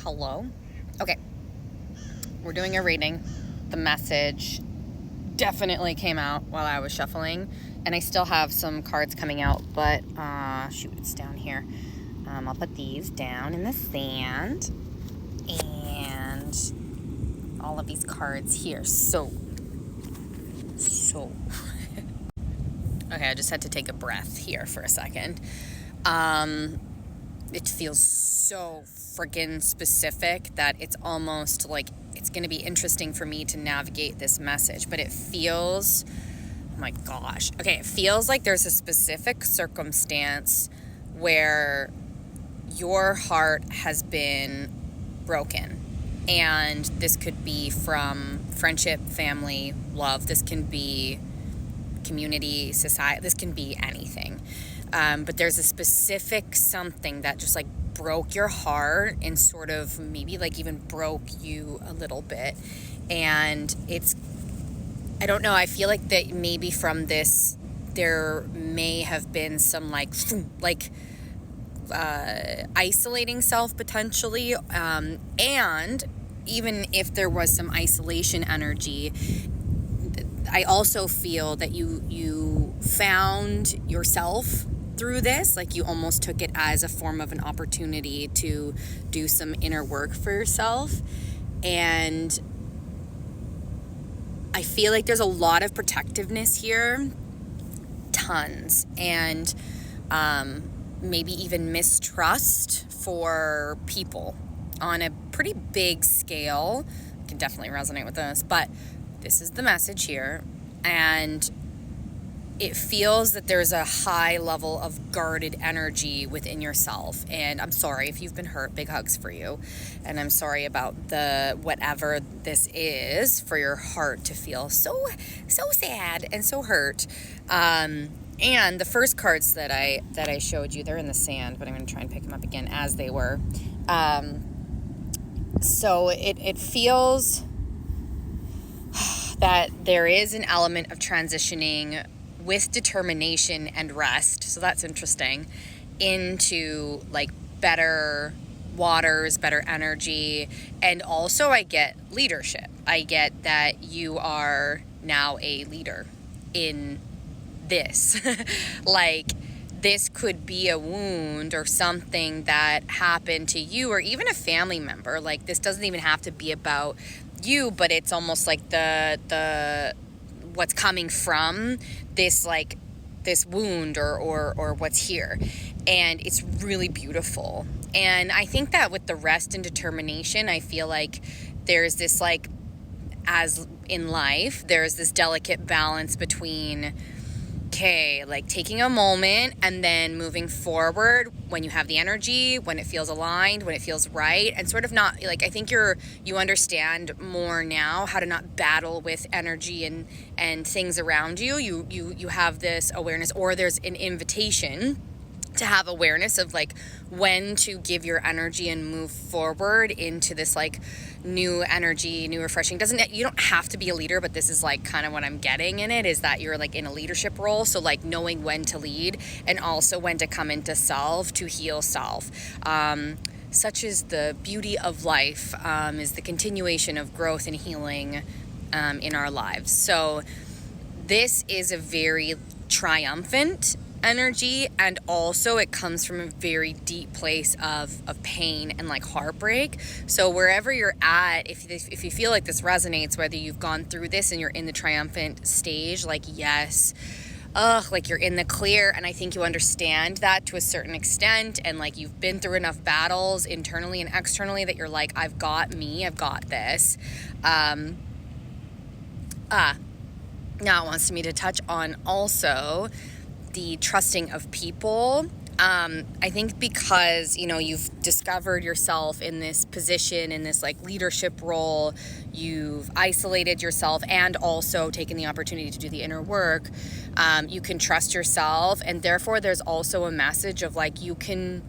Hello. Okay, we're doing a reading. The message definitely came out while I was shuffling, and I still have some cards coming out, but shoot, it's down here. I'll put these down in the sand, and all of these cards here. So. Okay, I just had to take a breath here for a second. It feels so friggin' specific that it's almost like it's going to be interesting for me to navigate this message, but it feels, oh my gosh. Okay, it feels like there's a specific circumstance where your heart has been broken. And this could be from friendship, family, love. This can be community, society. This can be anything. But there's a specific something that just like broke your heart and sort of maybe like even broke you a little bit. And I don't know, I feel like that maybe from this, there may have been some isolating self potentially. And even if there was some isolation energy, I also feel that you found yourself through this. Like you almost took it as a form of an opportunity to do some inner work for yourself. And I feel like there's a lot of protectiveness here, tons, and maybe even mistrust for people on a pretty big scale. I can definitely resonate with this, but this is the message here, and it feels that there's a high level of guarded energy within yourself. And I'm sorry if you've been hurt. Big hugs for you. And I'm sorry about the whatever this is for your heart to feel so sad and so hurt. And the first cards that I showed you, they're in the sand, but I'm going to try and pick them up again as they were. So it feels that there is an element of transitioning with determination and rest, so that's interesting, into like better waters, better energy. And also I get leadership. I get that you are now a leader in this. Like this could be a wound or something that happened to you or even a family member. Like this doesn't even have to be about you, but it's almost like the what's coming from this, like this wound or what's here. And it's really beautiful. And I think that with the rest and determination, I feel like there's this, like, as in life, there's this delicate balance between, okay, like taking a moment and then moving forward when you have the energy, when it feels aligned, when it feels right, and sort of not like, I think you understand more now how to not battle with energy and things around you. You have this awareness, or there's an invitation to have awareness of like when to give your energy and move forward into this like new energy, new refreshing. You don't have to be a leader, but this is like kind of what I'm getting in it, is that you're like in a leadership role. So like knowing when to lead and also when to come into self to heal self. Such is the beauty of life, is the continuation of growth and healing in our lives. So this is a very triumphant energy, and also it comes from a very deep place of pain and like heartbreak. So wherever you're at, if you feel like this resonates, whether you've gone through this and you're in the triumphant stage, like yes, like you're in the clear, and I think you understand that to a certain extent, and like you've been through enough battles internally and externally that you're like, I've got this. Now it wants me to touch on also the trusting of people. I think because, you've discovered yourself in this position, in this like leadership role, you've isolated yourself and also taken the opportunity to do the inner work. You can trust yourself, and therefore there's also a message of like, you can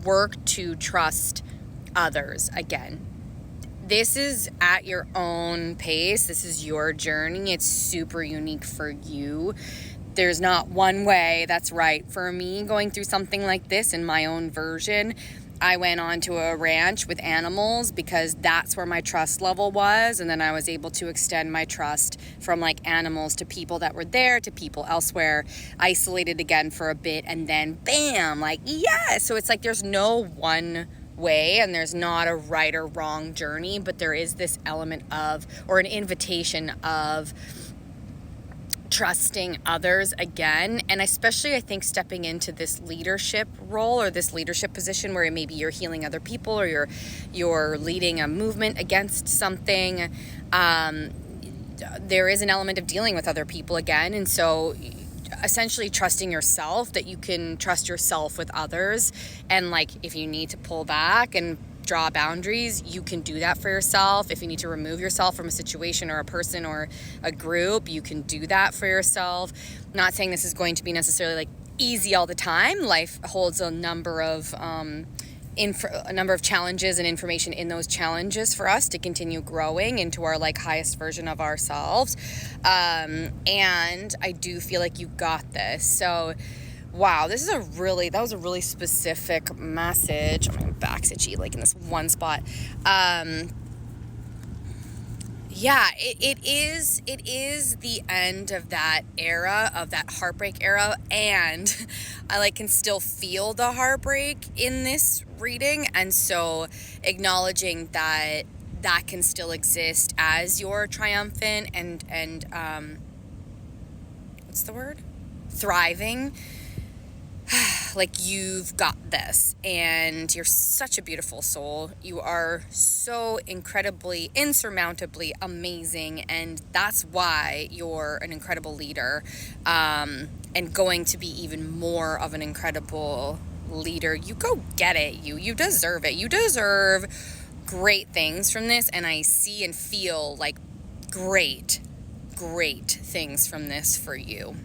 work to trust others again. This is at your own pace. This is your journey. It's super unique for you. There's not one way that's right for me going through something like this in my own version. I went onto a ranch with animals because that's where my trust level was. And then I was able to extend my trust from like animals to people that were there to people elsewhere, isolated again for a bit, and then bam, like, yeah. So it's like there's no one way and there's not a right or wrong journey, but there is this element of, or an invitation of, trusting others again. And especially I think stepping into this leadership role or this leadership position where maybe you're healing other people or you're leading a movement against something, there is an element of dealing with other people again. And so essentially trusting yourself, that you can trust yourself with others, and like if you need to pull back and draw boundaries, you can do that for yourself. If you need to remove yourself from a situation or a person or a group, you can do that for yourself. I'm not saying this is going to be necessarily like easy all the time. Life holds a number of challenges and information in those challenges for us to continue growing into our like highest version of ourselves. And I do feel like you got this. So wow, that was a really specific message. I'm going back's itchy, like in this one spot. Yeah, it is the end of that era, of that heartbreak era, and I like can still feel the heartbreak in this reading, and so acknowledging that can still exist as you're triumphant and what's the word? Thriving. Like, you've got this, and you're such a beautiful soul. You are so incredibly, insurmountably amazing, and that's why you're an incredible leader, and going to be even more of an incredible leader. You go get it. You deserve it. You deserve great things from this, and I see and feel like great things from this for you.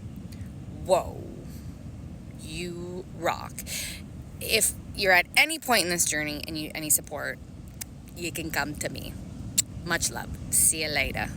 Whoa. You rock. If you're at any point in this journey and you need any support, you can come to me. Much love. See you later.